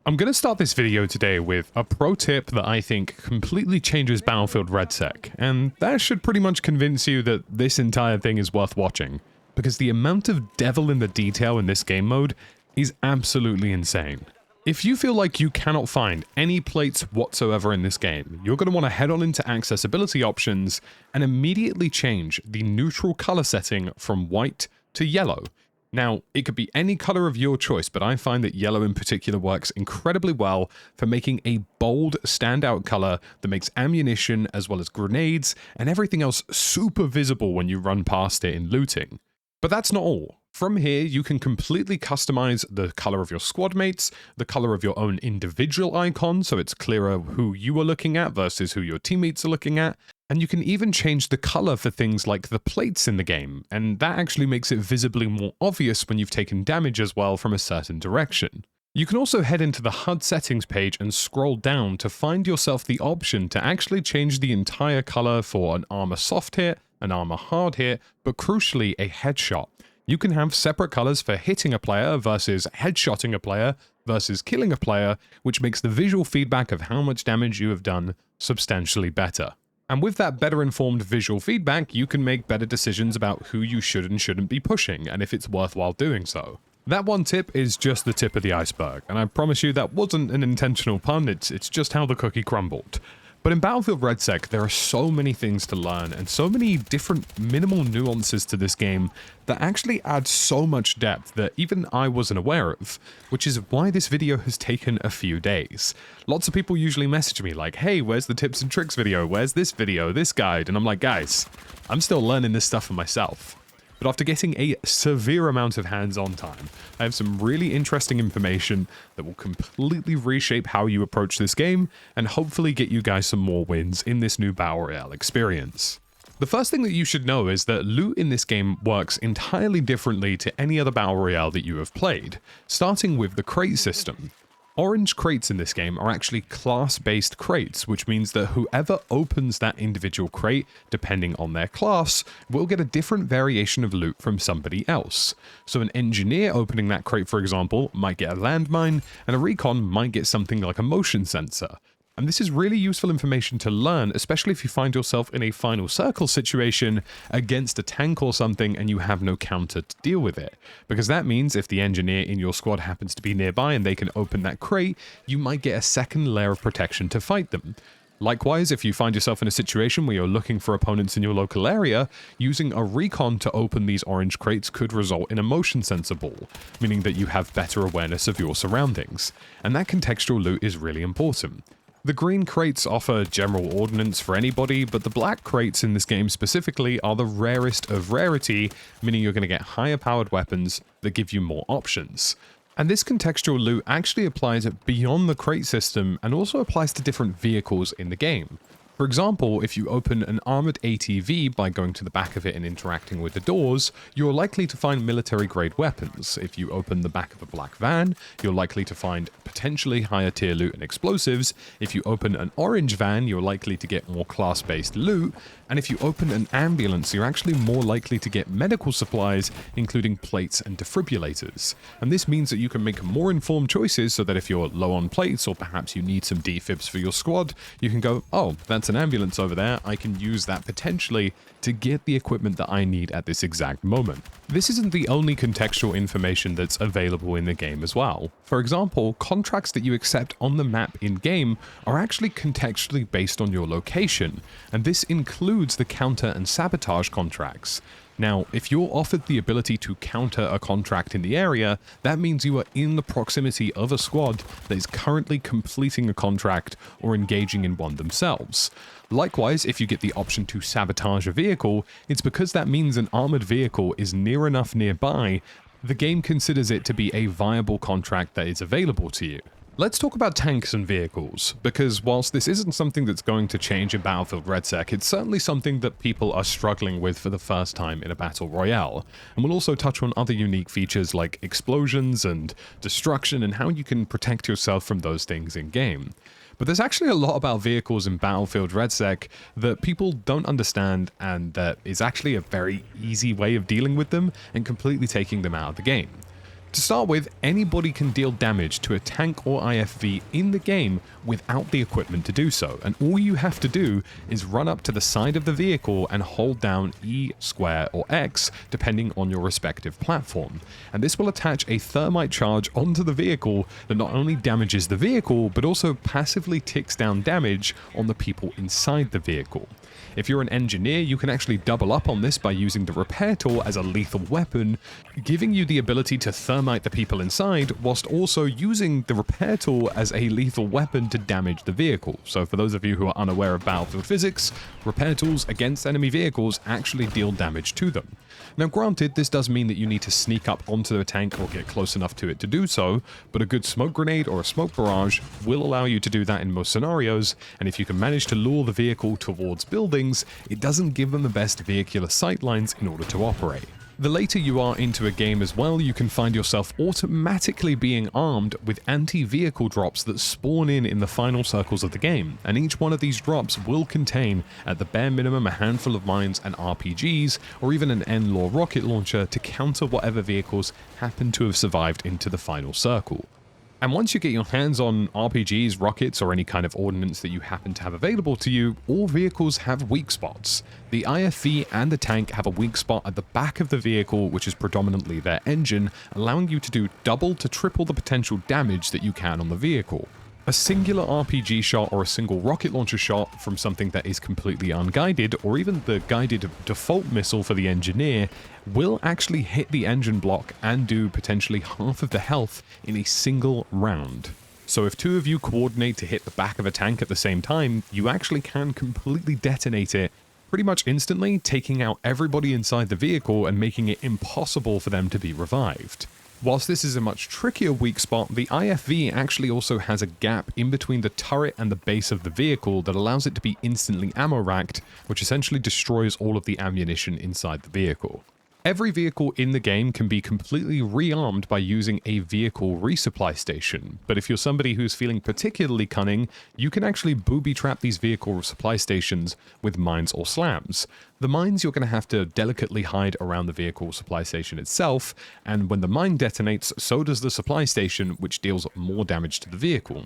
I'm going to start this video today with a pro tip that I think completely changes Battlefield REDSEC, and that should pretty much convince you that this entire thing is worth watching, because the amount of devil in the detail in this game mode is absolutely insane. If you feel like you cannot find any plates whatsoever in this game, you're going to want to head on into accessibility options and immediately change the neutral color setting from white to yellow. Now, it could be any color of your choice, but I find that yellow in particular works incredibly well for making a bold, standout color that makes ammunition as well as grenades and everything else super visible when you run past it in looting. But that's not all. From here, you can completely customize the color of your squad mates, the color of your own individual icon, so it's clearer who you are looking at versus who your teammates are looking at, and you can even change the color for things like the plates in the game, and that actually makes it visibly more obvious when you've taken damage as well from a certain direction. You can also head into the HUD settings page and scroll down to find yourself the option to actually change the entire color for an armor soft hit, an armor hard hit, but crucially a headshot. You can have separate colors for hitting a player versus headshotting a player versus killing a player, which makes the visual feedback of how much damage you have done substantially better. And with that better informed visual feedback, you can make better decisions about who you should and shouldn't be pushing, and if it's worthwhile doing so. That one tip is just the tip of the iceberg, and I promise you that wasn't an intentional pun, it's just how the cookie crumbled. But in Battlefield REDSEC, there are so many things to learn and so many different minimal nuances to this game that actually add so much depth that even I wasn't aware of, which is why this video has taken a few days. Lots of people usually message me like, hey, where's the tips and tricks video? Where's this video, this guide? And I'm like, guys, I'm still learning this stuff for myself. But after getting a severe amount of hands-on time, I have some really interesting information that will completely reshape how you approach this game and hopefully get you guys some more wins in this new Battle Royale experience. The first thing that you should know is that loot in this game works entirely differently to any other Battle Royale that you have played, starting with the crate system. Orange crates in this game are actually class-based crates, which means that whoever opens that individual crate, depending on their class, will get a different variation of loot from somebody else. So an engineer opening that crate, for example, might get a landmine, and a recon might get something like a motion sensor. And this is really useful information to learn, especially if you find yourself in a final circle situation against a tank or something and you have no counter to deal with it. Because that means if the engineer in your squad happens to be nearby and they can open that crate, you might get a second layer of protection to fight them. Likewise, if you find yourself in a situation where you're looking for opponents in your local area, using a recon to open these orange crates could result in a motion sensor ball, meaning that you have better awareness of your surroundings. And that contextual loot is really important. The green crates offer general ordnance for anybody, but the black crates in this game specifically are the rarest of rarity, meaning you're going to get higher powered weapons that give you more options. And this contextual loot actually applies beyond the crate system and also applies to different vehicles in the game. For example, if you open an armored ATV by going to the back of it and interacting with the doors, you're likely to find military-grade weapons. If you open the back of a black van, you're likely to find potentially higher tier loot and explosives. If you open an orange van, you're likely to get more class-based loot. And if you open an ambulance, you're actually more likely to get medical supplies, including plates and defibrillators. And this means that you can make more informed choices so that if you're low on plates or perhaps you need some defibs for your squad, you can go, oh, that's an ambulance over there, I can use that potentially to get the equipment that I need at this exact moment. This isn't the only contextual information that's available in the game as well. For example, contracts that you accept on the map in-game are actually contextually based on your location, and this includes the counter and sabotage contracts. Now, if you're offered the ability to counter a contract in the area, that means you are in the proximity of a squad that is currently completing a contract or engaging in one themselves. Likewise, if you get the option to sabotage a vehicle, it's because that means an armored vehicle is near enough nearby, the game considers it to be a viable contract that is available to you. Let's talk about tanks and vehicles, because whilst this isn't something that's going to change in Battlefield REDSEC, it's certainly something that people are struggling with for the first time in a Battle Royale. And we'll also touch on other unique features like explosions and destruction and how you can protect yourself from those things in-game. But there's actually a lot about vehicles in Battlefield REDSEC that people don't understand, and that is actually a very easy way of dealing with them and completely taking them out of the game. To start with, anybody can deal damage to a tank or IFV in the game without the equipment to do so, and all you have to do is run up to the side of the vehicle and hold down E, square, or X, depending on your respective platform. And this will attach a thermite charge onto the vehicle that not only damages the vehicle, but also passively ticks down damage on the people inside the vehicle. If you're an engineer, you can actually double up on this by using the repair tool as a lethal weapon, giving you the ability to thermite the people inside, whilst also using the repair tool as a lethal weapon to damage the vehicle. So for those of you who are unaware of Battlefield physics, repair tools against enemy vehicles actually deal damage to them. Now granted, this does mean that you need to sneak up onto the tank or get close enough to it to do so, but a good smoke grenade or a smoke barrage will allow you to do that in most scenarios, and if you can manage to lure the vehicle towards buildings, it doesn't give them the best vehicular sightlines in order to operate. The later you are into a game as well, you can find yourself automatically being armed with anti-vehicle drops that spawn in the final circles of the game, and each one of these drops will contain, at the bare minimum, a handful of mines and RPGs, or even an N-Law rocket launcher to counter whatever vehicles happen to have survived into the final circle. And once you get your hands on RPGs, rockets, or any kind of ordnance that you happen to have available to you, all vehicles have weak spots. The IFV and the tank have a weak spot at the back of the vehicle, which is predominantly their engine, allowing you to do double to triple the potential damage that you can on the vehicle. A singular RPG shot or a single rocket launcher shot from something that is completely unguided, or even the guided default missile for the engineer, will actually hit the engine block and do potentially half of the health in a single round. So if two of you coordinate to hit the back of a tank at the same time, you actually can completely detonate it pretty much instantly, taking out everybody inside the vehicle and making it impossible for them to be revived. Whilst this is a much trickier weak spot, the IFV actually also has a gap in between the turret and the base of the vehicle that allows it to be instantly ammo racked, which essentially destroys all of the ammunition inside the vehicle. Every vehicle in the game can be completely rearmed by using a vehicle resupply station, but if you're somebody who's feeling particularly cunning, you can actually booby-trap these vehicle supply stations with mines or slams. The mines you're going to have to delicately hide around the vehicle supply station itself, and when the mine detonates, so does the supply station, which deals more damage to the vehicle.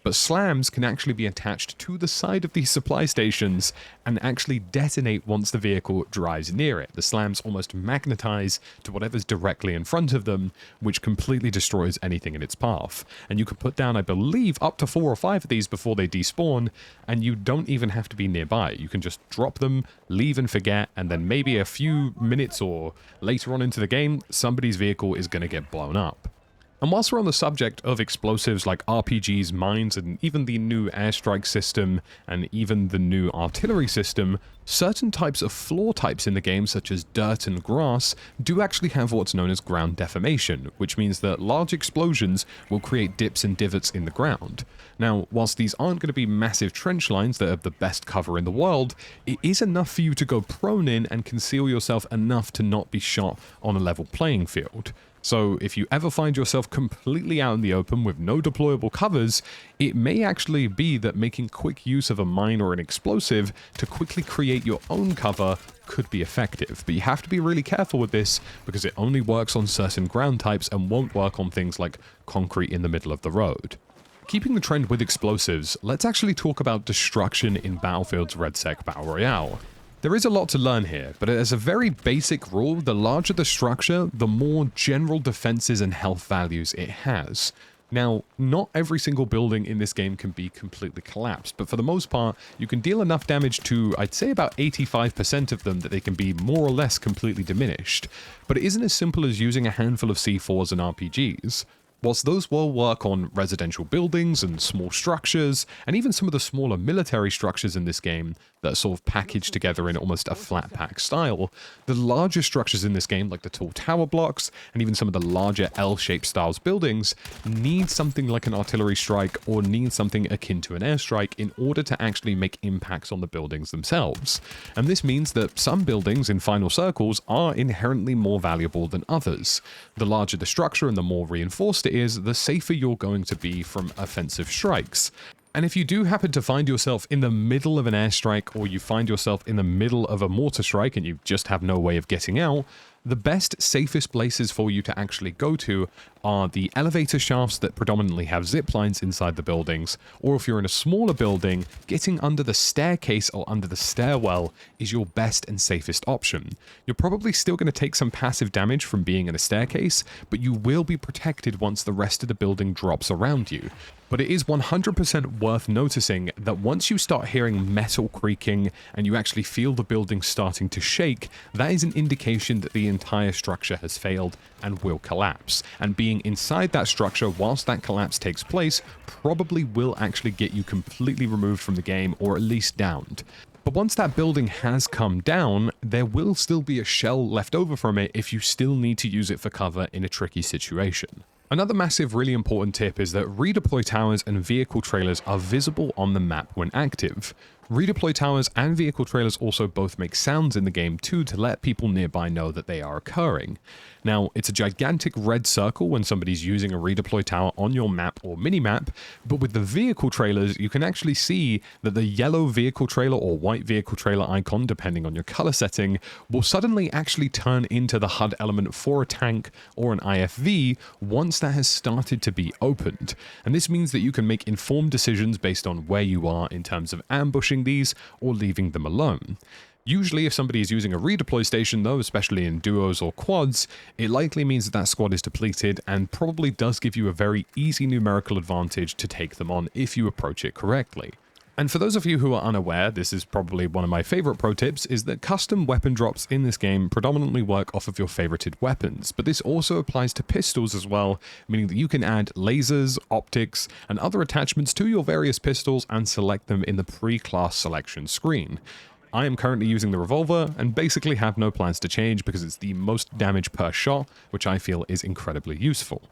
But slams can actually be attached to the side of these supply stations and actually detonate once the vehicle drives near it. The slams almost magnetize to whatever's directly in front of them, which completely destroys anything in its path. And you can put down, I believe, up to 4 or 5 of these before they despawn, and you don't even have to be nearby. You can just drop them, leave and forget, and then maybe a few minutes or later on into the game, somebody's vehicle is going to get blown up. And whilst we're on the subject of explosives like RPGs, mines, and even the new airstrike system, and even the new artillery system, certain types of floor types in the game, such as dirt and grass, do actually have what's known as ground deformation, which means that large explosions will create dips and divots in the ground. Now, whilst these aren't going to be massive trench lines that have the best cover in the world, it is enough for you to go prone in and conceal yourself enough to not be shot on a level playing field. So if you ever find yourself completely out in the open with no deployable covers, it may actually be that making quick use of a mine or an explosive to quickly create your own cover could be effective. But you have to be really careful with this because it only works on certain ground types and won't work on things like concrete in the middle of the road. Keeping the trend with explosives, let's actually talk about destruction in Battlefield's REDSEC Battle Royale. There is a lot to learn here, but as a very basic rule, the larger the structure, the more general defenses and health values it has. Now, not every single building in this game can be completely collapsed, but for the most part, you can deal enough damage to, I'd say about 85% of them that they can be more or less completely diminished. But it isn't as simple as using a handful of C4s and RPGs. Whilst those will work on residential buildings and small structures, and even some of the smaller military structures in this game that are sort of packaged together in almost a flat pack style, the larger structures in this game, like the tall tower blocks, and even some of the larger L-shaped styles buildings, need something like an artillery strike or need something akin to an airstrike in order to actually make impacts on the buildings themselves. And this means that some buildings in final circles are inherently more valuable than others. The larger the structure and the more reinforced it is, the safer you're going to be from offensive strikes. And if you do happen to find yourself in the middle of an airstrike, or you find yourself in the middle of a mortar strike and you just have no way of getting out, the best, safest places for you to actually go to are the elevator shafts that predominantly have zip lines inside the buildings, or if you're in a smaller building, getting under the staircase or under the stairwell is your best and safest option. You're probably still going to take some passive damage from being in a staircase, but you will be protected once the rest of the building drops around you. But it is 100% worth noticing that once you start hearing metal creaking and you actually feel the building starting to shake, that is an indication that the entire structure has failed and will collapse. And being inside that structure whilst that collapse takes place probably will actually get you completely removed from the game, or at least downed. But once that building has come down, there will still be a shell left over from it if you still need to use it for cover in a tricky situation. Another massive, really important tip is that redeploy towers and vehicle trailers are visible on the map when active. Redeploy towers and vehicle trailers also both make sounds in the game too, to let people nearby know that they are occurring. Now, it's a gigantic red circle when somebody's using a redeploy tower on your map or minimap, but with the vehicle trailers, you can actually see that the yellow vehicle trailer or white vehicle trailer icon, depending on your color setting, will suddenly actually turn into the HUD element for a tank or an IFV once that has started to be opened. And this means that you can make informed decisions based on where you are in terms of ambushing these or leaving them alone. Usually if somebody is using a redeploy station though, especially in duos or quads, it likely means that that squad is depleted and probably does give you a very easy numerical advantage to take them on if you approach it correctly. And for those of you who are unaware, this is probably one of my favorite pro tips, is that custom weapon drops in this game predominantly work off of your favorited weapons, but this also applies to pistols as well, meaning that you can add lasers, optics, and other attachments to your various pistols and select them in the pre-class selection screen. I am currently using the revolver and basically have no plans to change because it's the most damage per shot, which I feel is incredibly useful.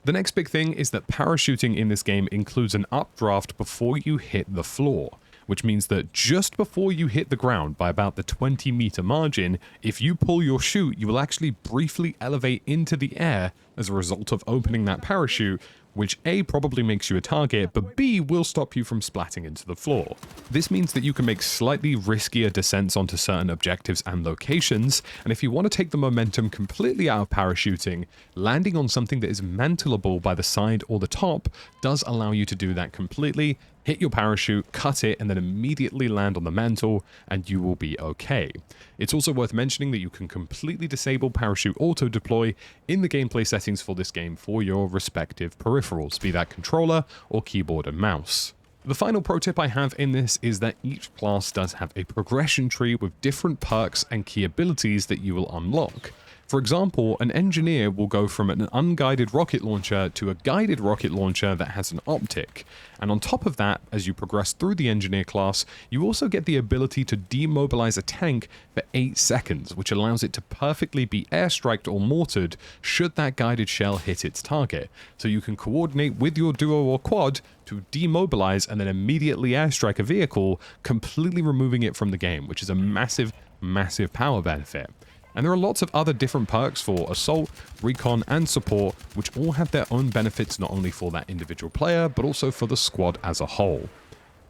The next big thing is that parachuting in this game includes an updraft before you hit the floor, which means that just before you hit the ground by about the 20-meter margin, if you pull your chute, you will actually briefly elevate into the air as a result of opening that parachute, which A, probably makes you a target, but B, will stop you from splatting into the floor. This means that you can make slightly riskier descents onto certain objectives and locations, and if you want to take the momentum completely out of parachuting, landing on something that is mantleable by the side or the top does allow you to do that completely. Hit your parachute, cut it, and then immediately land on the mantle, and you will be okay. It's also worth mentioning that you can completely disable parachute auto-deploy in the gameplay settings for this game for your respective peripherals, be that controller or keyboard and mouse. The final pro tip I have in this is that each class does have a progression tree with different perks and key abilities that you will unlock. For example, an engineer will go from an unguided rocket launcher to a guided rocket launcher that has an optic. And on top of that, as you progress through the engineer class, you also get the ability to demobilize a tank for 8 seconds, which allows it to perfectly be airstriked or mortared should that guided shell hit its target. So you can coordinate with your duo or quad to demobilize and then immediately airstrike a vehicle, completely removing it from the game, which is a massive, massive power benefit. And there are lots of other different perks for Assault, Recon, and Support, which all have their own benefits not only for that individual player, but also for the squad as a whole.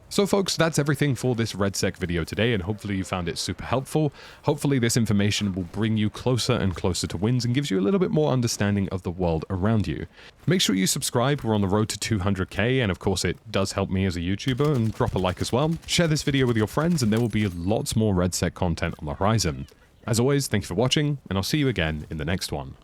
So folks, that's everything for this REDSEC video today, and hopefully you found it super helpful. Hopefully this information will bring you closer and closer to wins and gives you a little bit more understanding of the world around you. Make sure you subscribe, we're on the road to 200k, and of course it does help me as a YouTuber, and drop a like as well. Share this video with your friends, and there will be lots more REDSEC content on the horizon. As always, thank you for watching, and I'll see you again in the next one.